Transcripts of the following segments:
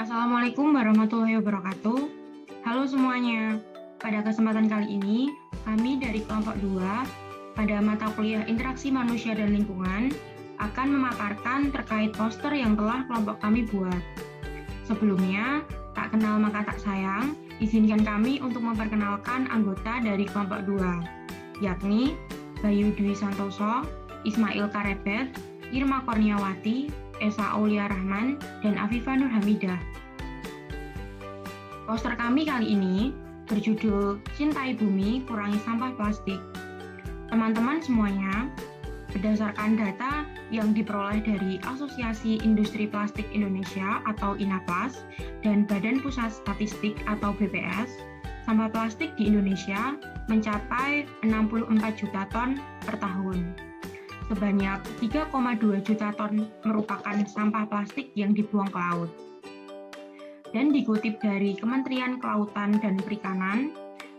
Assalamualaikum warahmatullahi wabarakatuh. Halo semuanya. Pada kesempatan kali ini, kami dari kelompok 2 pada mata kuliah Interaksi Manusia dan Lingkungan akan memaparkan terkait poster yang telah kelompok kami buat. Sebelumnya, tak kenal maka tak sayang, izinkan kami untuk memperkenalkan anggota dari kelompok 2, yakni Bayu Dwi Santoso, Ismail Karebet, Irma Kurniawati, Esa Aulia Rahman, dan Afifah Nur Hamidah. Poster kami kali ini berjudul Cintai Bumi, Kurangi Sampah Plastik. Teman-teman semuanya, berdasarkan data yang diperoleh dari Asosiasi Industri Plastik Indonesia atau INAPLAS dan Badan Pusat Statistik atau BPS, sampah plastik di Indonesia mencapai 64 juta ton per tahun. Sebanyak 3,2 juta ton merupakan sampah plastik yang dibuang ke laut. Dan dikutip dari Kementerian Kelautan dan Perikanan,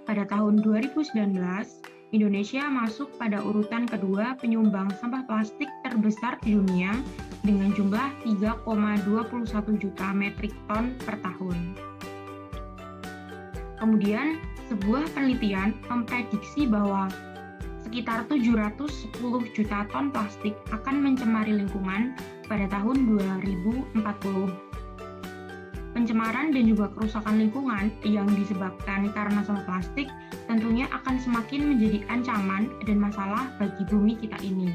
pada tahun 2019, Indonesia masuk pada urutan kedua penyumbang sampah plastik terbesar di dunia dengan jumlah 3,21 juta metrik ton per tahun. Kemudian, sebuah penelitian memprediksi bahwa sekitar 710 juta ton plastik akan mencemari lingkungan pada tahun 2040. Pencemaran dan juga kerusakan lingkungan yang disebabkan karena sampah plastik tentunya akan semakin menjadi ancaman dan masalah bagi bumi kita ini.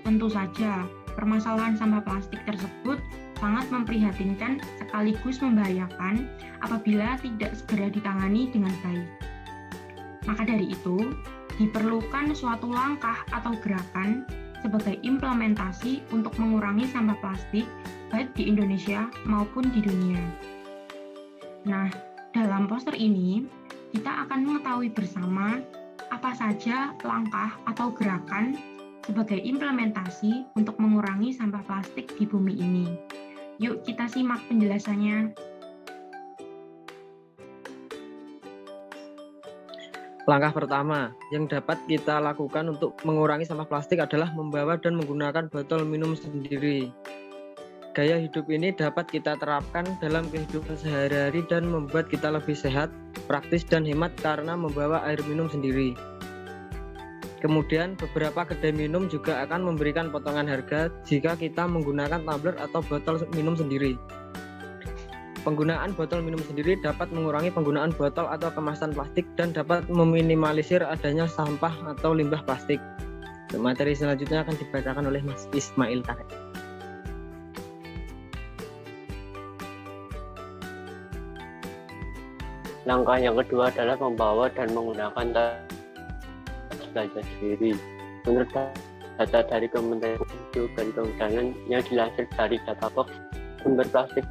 Tentu saja, permasalahan sampah plastik tersebut sangat memprihatinkan sekaligus membahayakan apabila tidak segera ditangani dengan baik. Maka dari itu, diperlukan suatu langkah atau gerakan sebagai implementasi untuk mengurangi sampah plastik baik di Indonesia maupun di dunia. Nah, dalam poster ini, kita akan mengetahui bersama apa saja langkah atau gerakan sebagai implementasi untuk mengurangi sampah plastik di bumi ini. Yuk kita simak penjelasannya. Langkah pertama yang dapat kita lakukan untuk mengurangi sampah plastik adalah membawa dan menggunakan botol minum sendiri. Gaya hidup ini dapat kita terapkan dalam kehidupan sehari-hari dan membuat kita lebih sehat, praktis, dan hemat karena membawa air minum sendiri. Kemudian, beberapa kedai minum juga akan memberikan potongan harga jika kita menggunakan tumbler atau botol minum sendiri. Penggunaan botol minum sendiri dapat mengurangi penggunaan botol atau kemasan plastik dan dapat meminimalisir adanya sampah atau limbah plastik. Materi selanjutnya akan dibacakan oleh Mas Ismail Karebet. Langkah yang kedua adalah membawa dan menggunakan tas belanja sendiri. Menurut data dari Kementerian Hidup dan Kehutanan yang dilansir dari Databox, sumber plastik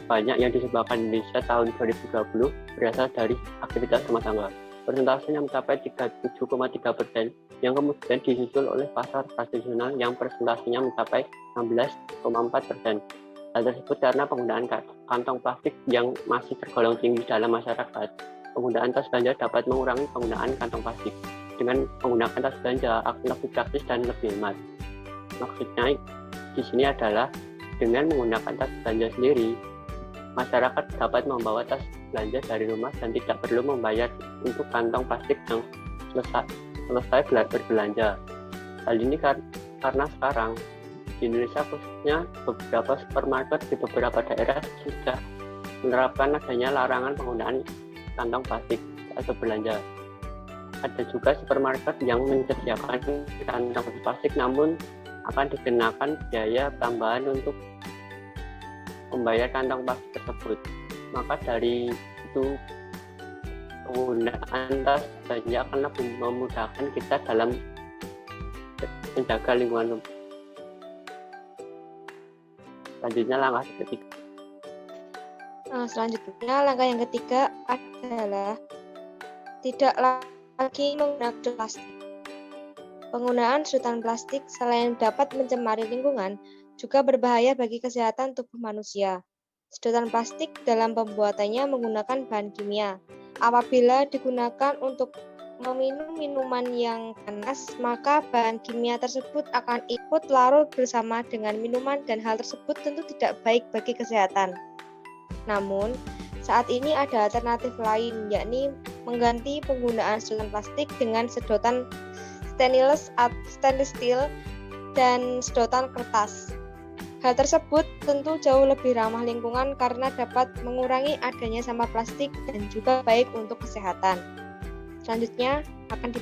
banyak yang disebabkan Indonesia tahun 2020 berasal dari aktivitas rumah tangga. Persentasenya mencapai 37,3%, yang kemudian disusul oleh pasar tradisional yang persentasenya mencapai 16,4%. Hal tersebut karena penggunaan kantong plastik yang masih tergolong tinggi dalam masyarakat. Penggunaan tas belanja dapat mengurangi penggunaan kantong plastik. Dengan menggunakan tas belanja akan lebih praktis dan lebih hemat. Maksudnya di sini adalah dengan menggunakan tas belanja sendiri, masyarakat dapat membawa tas belanja dari rumah dan tidak perlu membayar untuk kantong plastik yang selesai berbelanja. Hal ini karena sekarang di Indonesia khususnya beberapa supermarket di beberapa daerah sudah menerapkan adanya larangan penggunaan kantong plastik atau belanja. Ada juga supermarket yang menyediakan kantong plastik namun akan dikenakan biaya tambahan untuk membayar kantong plastik tersebut. Maka dari itu penggunaan tas belanja akan lebih memudahkan kita dalam menjaga lingkungan. Selanjutnya langkah ketiga. Selanjutnya langkah yang ketiga adalah tidak lagi menggunakan plastik. Penggunaan sedotan plastik selain dapat mencemari lingkungan, juga berbahaya bagi kesehatan tubuh manusia. Sedotan plastik dalam pembuatannya menggunakan bahan kimia. Apabila digunakan untuk meminum minuman yang panas, maka bahan kimia tersebut akan ikut larut bersama dengan minuman dan hal tersebut tentu tidak baik bagi kesehatan. Namun, saat ini ada alternatif lain, yakni mengganti penggunaan sedotan plastik dengan sedotan stainless steel dan sedotan kertas. Hal tersebut tentu jauh lebih ramah lingkungan karena dapat mengurangi adanya sampah plastik dan juga baik untuk kesehatan. Selanjutnya akan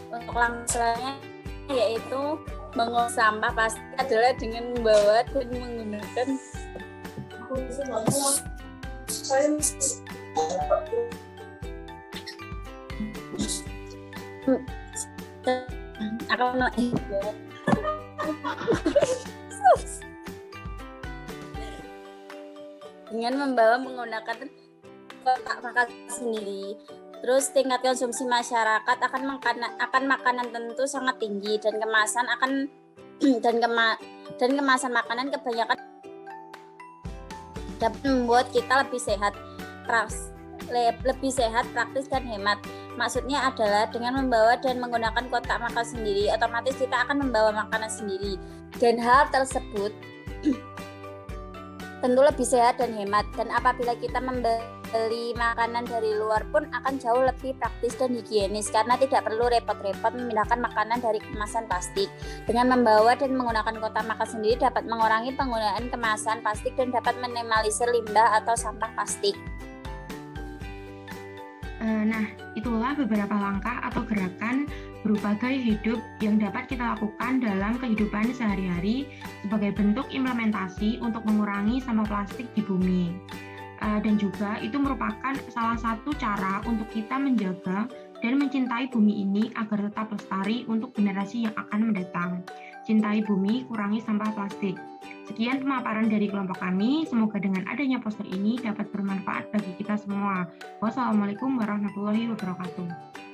Untuk langkah selanjutnya yaitu mengolah sampah plastik adalah dengan membawa dan menggunakan menggunakan kotak makan sendiri. Terus tingkat konsumsi masyarakat akan makanan tentu sangat tinggi dan kemasan kemasan makanan kebanyakan dapat membuat kita lebih sehat, praktis dan hemat. Maksudnya adalah dengan membawa dan menggunakan kotak makan sendiri, otomatis kita akan membawa makanan sendiri. Dan hal tersebut tentu lebih sehat dan hemat. Dan apabila kita membeli makanan dari luar pun akan jauh lebih praktis dan higienis karena tidak perlu repot-repot memindahkan makanan dari kemasan plastik. Dengan membawa dan menggunakan kotak makan sendiri dapat mengurangi penggunaan kemasan plastik dan dapat minimalisir limbah atau sampah plastik. Nah, itulah beberapa langkah atau gerakan berupa gaya hidup yang dapat kita lakukan dalam kehidupan sehari-hari sebagai bentuk implementasi untuk mengurangi sampah plastik di bumi. Dan juga itu merupakan salah satu cara untuk kita menjaga dan mencintai bumi ini agar tetap lestari untuk generasi yang akan mendatang. Cintai bumi, kurangi sampah plastik. Sekian pemaparan dari kelompok kami. Semoga dengan adanya poster ini dapat bermanfaat bagi kita semua. Wassalamualaikum warahmatullahi wabarakatuh.